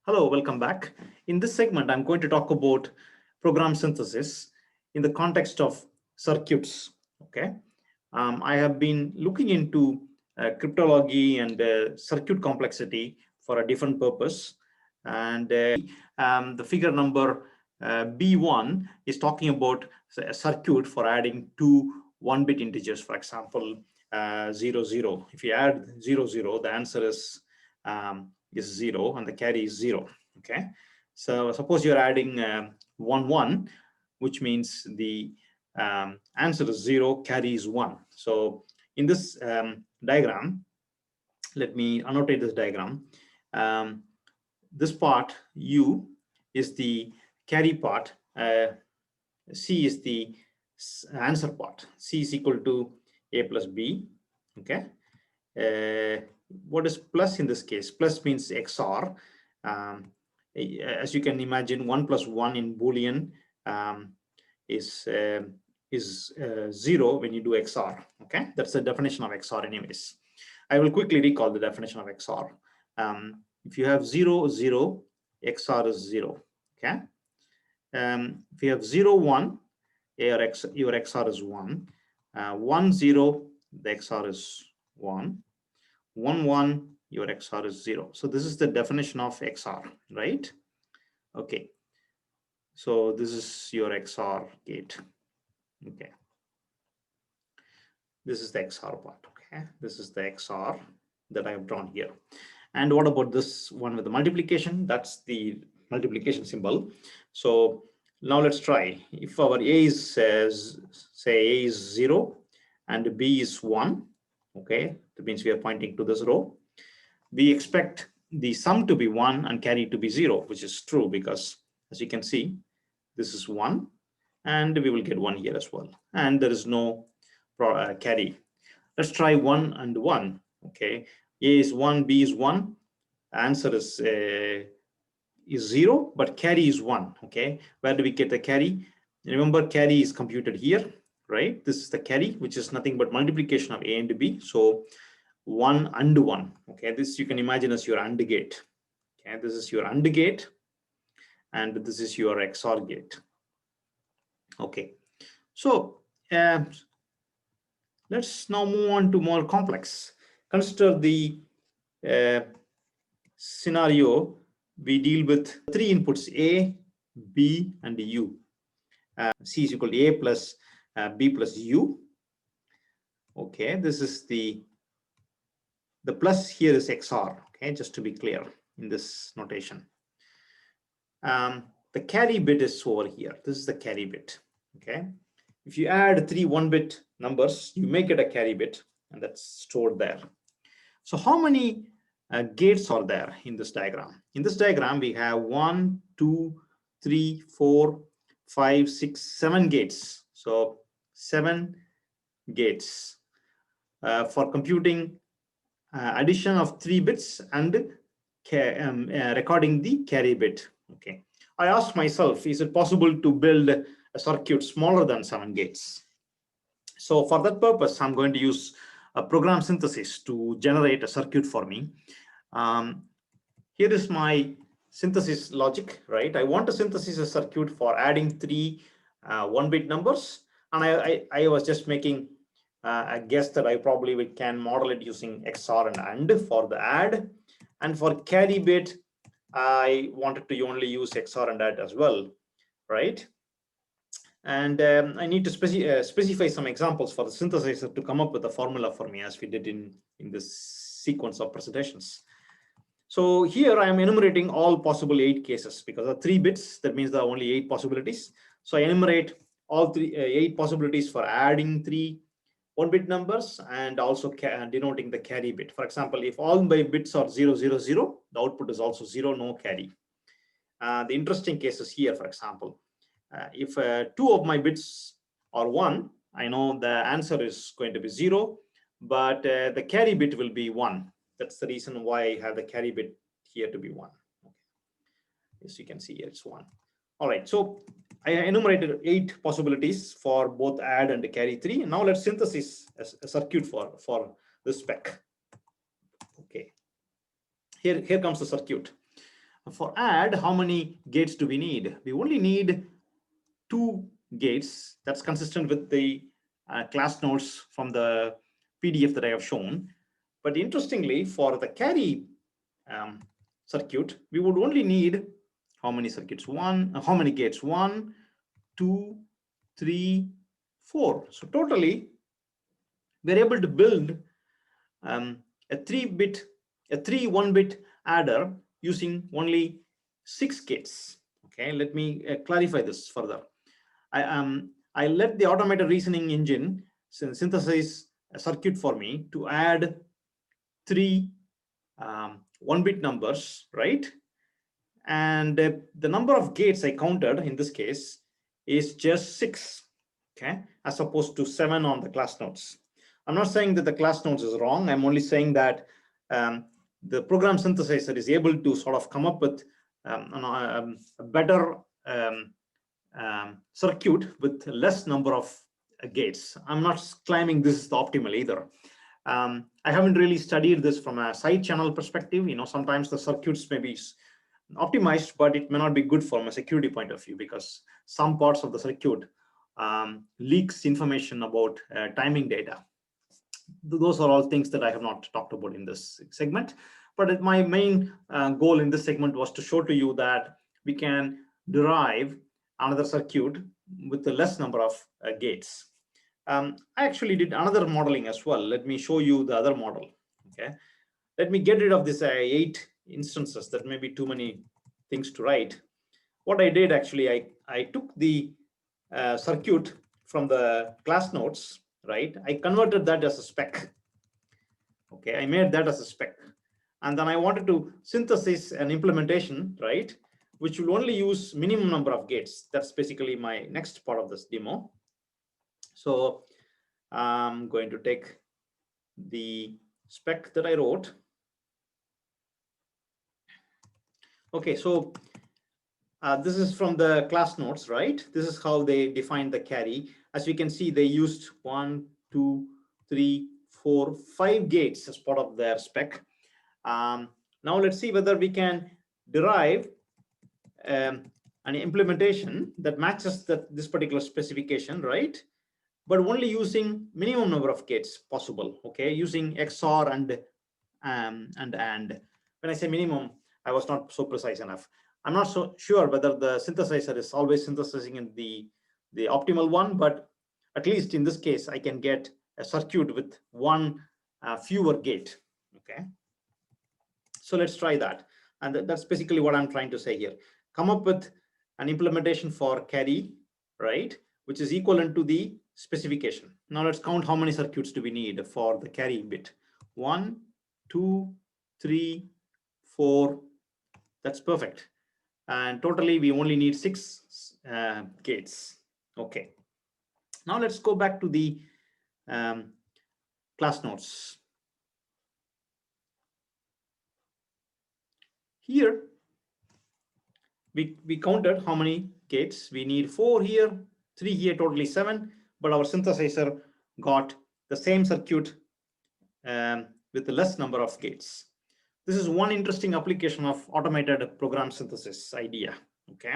Hello, welcome back. In this segment, I'm going to talk about program synthesis in the context of circuits. Okay, I have been looking into cryptology and circuit complexity for a different purpose. And the figure number B1 is talking about a circuit for adding two one-bit integers, for example, 0, 0. If you add 0, 0, the answer is 0 and the carry is 0. Okay, so suppose you're adding 1, 1, which means the answer is 0, carry is 1. So in this diagram, let me annotate this diagram. This part U is the carry part, C is the answer part. C is equal to A plus B. Okay, what is plus in this case? Plus means XOR. As you can imagine, 1 plus 1 in Boolean is 0 when you do XOR. Okay, that's the definition of XOR anyways. I will quickly recall the definition of XOR. If you have 0, 0, XOR is 0. Okay, if you have 0, 1, your XOR is 1. 1, 0, the XOR is 1. 1, 1, your XOR is 0. So this is the definition of XOR, right? Okay, so this is your XOR gate. Okay, this is the XOR part. Okay, this is the XOR that I have drawn here. And what about this one with the multiplication? That's the multiplication symbol. So now let's try. If our A is say A is 0 and B is 1, okay, that means we are pointing to this row. We expect the sum to be 1 and carry to be 0, which is true because as you can see, this is 1 and we will get 1 here as well. And there is no carry. Let's try 1 and 1. Okay, A is 1, B is 1. Answer is 0, but carry is 1. Okay, where do we get the carry? Remember, carry is computed here, right? This is the carry, which is nothing but multiplication of A and B. So 1 and 1. Okay, this you can imagine as your AND gate. Okay, this is your AND gate, and this is your XOR gate. Okay, so let's now move on to more complex. Consider the scenario. We deal with 3 inputs, A, B, and U. C is equal to A plus B plus U. Okay, this is the plus here is XOR. Okay, just to be clear in this notation. The carry bit is over here. This is the carry bit. Okay, if you add 3 1-bit numbers, you make it a carry bit, and that's stored there. So how many gates are there in this diagram? In this diagram, we have 1, 2, 3, 4, 5, 6, 7 gates. So 7 gates for computing addition of 3 bits and recording the carry bit. Okay, I asked myself, is it possible to build a circuit smaller than 7 gates? So for that purpose, I'm going to use a program synthesis to generate a circuit for me. Here is my synthesis logic, right? I want to synthesize a circuit for adding 3 1-bit numbers, and I was just making a guess that I probably can model it using XOR and AND for the add, and for carry bit, I wanted to only use XOR and AND as well, right? And I need to specify some examples for the synthesizer to come up with a formula for me, as we did in this sequence of presentations. So here I am enumerating all possible 8 cases because of 3 bits. That means there are only 8 possibilities. So I enumerate all 8 possibilities for adding 3 1-bit numbers and also denoting the carry bit. For example, if all my bits are 0, 0, 0, the output is also 0, no carry. The interesting cases here, for example, if 2 of my bits are 1, I know the answer is going to be 0, but the carry bit will be 1. That's the reason why I have the carry bit here to be 1. Okay. As you can see here, it's 1. All right, so I enumerated 8 possibilities for both add and carry 3. And now let's synthesize a circuit for this spec. Okay, here comes the circuit. For add, how many gates do we need? We only need 2 gates. That's consistent with the class notes from the PDF that I have shown. But interestingly, for the carry circuit, we would only need how many circuits? How many gates? 1, 2, 3, 4. So totally, we're able to build a 3 1-bit adder using only 6 gates. Okay, let me clarify this further. I let the automated reasoning engine synthesize a circuit for me to add 3 1-bit numbers, right? And the number of gates I counted in this case is just 6, okay, as opposed to 7 on the class notes. I'm not saying that the class notes is wrong. I'm only saying that the program synthesizer is able to sort of come up with a better circuit with less number of gates. I'm not claiming this is the optimal either. I haven't really studied this from a side channel perspective. Sometimes the circuits may be optimized, but it may not be good from a security point of view, because some parts of the circuit leaks information about timing data. Those are all things that I have not talked about in this segment. But my main goal in this segment was to show to you that we can derive another circuit with the less number of gates. I actually did another modeling as well. Let me show you the other model. Okay, let me get rid of this 8 instances. That may be too many things to write. What I did actually, I took the circuit from the class notes, right? I converted that as a spec. Okay, I made that as a spec. And then I wanted to synthesize an implementation, right, which will only use minimum number of gates. That's basically my next part of this demo. So I'm going to take the spec that I wrote. Okay, so this is from the class notes, right? This is how they defined the carry. As you can see, they used 1, 2, 3, 4, 5 gates as part of their spec. Now let's see whether we can derive an implementation that matches this particular specification, right? But only using minimum number of gates possible. Okay, using XOR and AND. When I say minimum, I was not so precise enough. I'm not so sure whether the synthesizer is always synthesizing in the optimal one, but at least in this case, I can get a circuit with 1 fewer gate. Okay, so let's try that. And that's basically what I'm trying to say here. Come up with an implementation for carry, right, which is equivalent to the specification. Now let's count how many circuits do we need for the carry bit. 1, 2, 3, 4. That's perfect. And totally, we only need 6 gates. Okay. Now let's go back to the class notes. Here, we counted how many gates. We need 4 here, 3 here, totally 7. But our synthesizer got the same circuit with the less number of gates. This is one interesting application of automated program synthesis idea. Okay,